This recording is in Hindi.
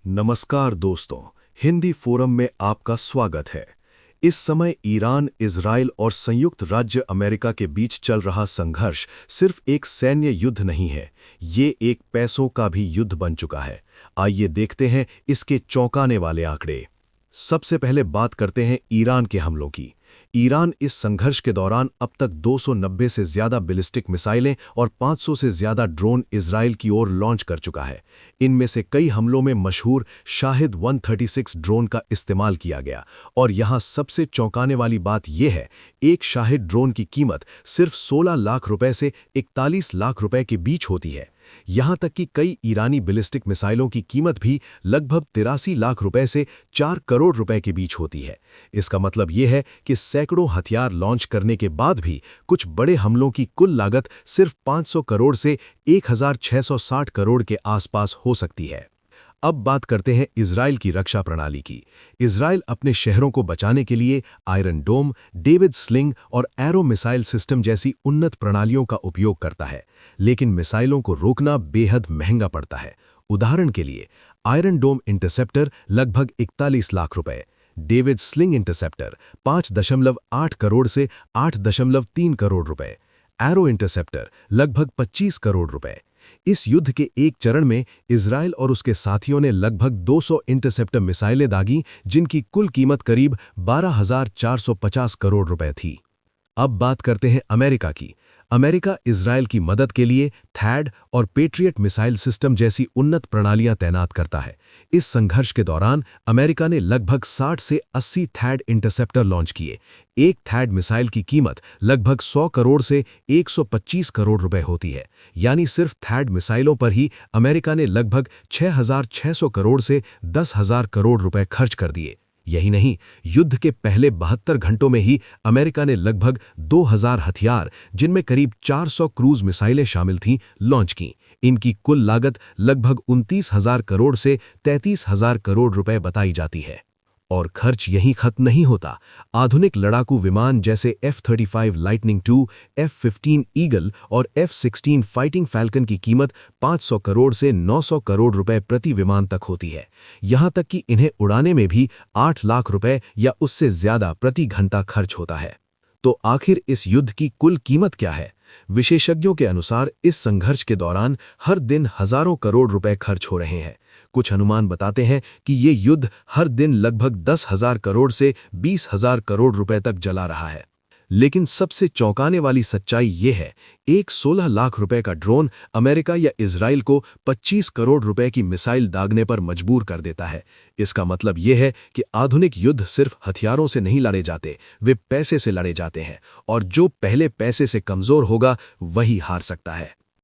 नमस्कार दोस्तों, हिंदी फोरम में आपका स्वागत है। इस समय ईरान, इजराइल और संयुक्त राज्य अमेरिका के बीच चल रहा संघर्ष सिर्फ एक सैन्य युद्ध नहीं है, ये एक पैसों का भी युद्ध बन चुका है। आइए देखते हैं इसके चौंकाने वाले आंकड़े। सबसे पहले बात करते हैं ईरान के हमलों की। ईरान इस संघर्ष के दौरान अब तक 290 से ज्यादा बैलिस्टिक मिसाइलें और 500 से ज्यादा ड्रोन इजराइल की ओर लॉन्च कर चुका है। इनमें से कई हमलों में मशहूर शाहिद 136 ड्रोन का इस्तेमाल किया गया। और यहां सबसे चौंकाने वाली बात यह है, एक शाहिद ड्रोन की कीमत सिर्फ 16 लाख रुपए से 41 लाख रुपए के बीच होती है। यहां तक कि कई ईरानी बैलिस्टिक मिसाइलों की कीमत भी लगभग 83 लाख रुपए से 4 करोड़ रुपए के बीच होती है। इसका मतलब यह है कि सैकड़ों हथियार लॉन्च करने के बाद भी कुछ बड़े हमलों की कुल लागत सिर्फ 500 करोड़ से 1660 करोड़ के आसपास हो सकती है। अब बात करते हैं इजराइल की रक्षा प्रणाली की। इजराइल अपने शहरों को बचाने के लिए आयरन डोम, डेविड स्लिंग और एरो मिसाइल सिस्टम जैसी उन्नत प्रणालियों का उपयोग करता है, लेकिन मिसाइलों को रोकना बेहद महंगा पड़ता है। उदाहरण के लिए, आयरन डोम इंटरसेप्टर लगभग 41 लाख रुपए, डेविड स्लिंग इंटरसेप्टर 5.8 करोड़ से 8.3 करोड़ रुपए, एरो इंटरसेप्टर लगभग 25 करोड़ रुपए। इस युद्ध के एक चरण में इजराइल और उसके साथियों ने लगभग 200 इंटरसेप्टर मिसाइलें दागीं, जिनकी कुल कीमत करीब 12,450 करोड़ रुपए थी। अब बात करते हैं अमेरिका की। अमेरिका इजराइल की मदद के लिए थैड और पेट्रियट मिसाइल सिस्टम जैसी उन्नत प्रणालियां तैनात करता है। इस संघर्ष के दौरान अमेरिका ने लगभग 60 से 80 थैड इंटरसेप्टर लॉन्च किए। एक थैड मिसाइल की कीमत लगभग 100 करोड़ से 125 करोड़ रुपए होती है। यानी सिर्फ थैड मिसाइलों पर ही अमेरिका ने लगभग 6,600 करोड़ से 10,000 करोड़ रुपए खर्च कर दिए। यही नहीं, युद्ध के पहले 72 घंटों में ही अमेरिका ने लगभग 2000 हथियार, जिनमें करीब 400 क्रूज मिसाइलें शामिल थीं, लॉन्च की। इनकी कुल लागत लगभग 29,000 करोड़ से 33,000 करोड़ रुपए बताई जाती है। और खर्च यहीं खत्म नहीं होता। आधुनिक लड़ाकू विमान जैसे F-35 lightning II, F-15 eagle और F-16 फाइटिंग फैल्कन की कीमत 500 करोड़ से 900 करोड़ रुपए प्रति विमान तक होती है। यहां तक कि इन्हें उड़ाने में भी 8 लाख रुपए या उससे ज्यादा प्रति घंटा खर्च होता है। तो आखिर इस युद्ध की कुल कीमत क्या है? विशेषज्ञों के अनुसार इस संघर्ष के दौरान हर दिन हजारों करोड़ रुपए खर्च हो रहे हैं। कुछ अनुमान बताते हैं कि ये युद्ध हर दिन लगभग 10,000 करोड़ से 20,000 करोड़ रुपए तक जला रहा है। लेकिन सबसे चौंकाने वाली सच्चाई ये है, एक 16 लाख रुपए का ड्रोन अमेरिका या इजराइल को 25 करोड़ रुपए की मिसाइल दागने पर मजबूर कर देता है। इसका मतलब ये है कि आधुनिक युद्ध सिर्फ हथियारों से नहीं लड़े जाते, वे पैसे से लड़े जाते हैं, और जो पहले पैसे से कमजोर होगा वही हार सकता है।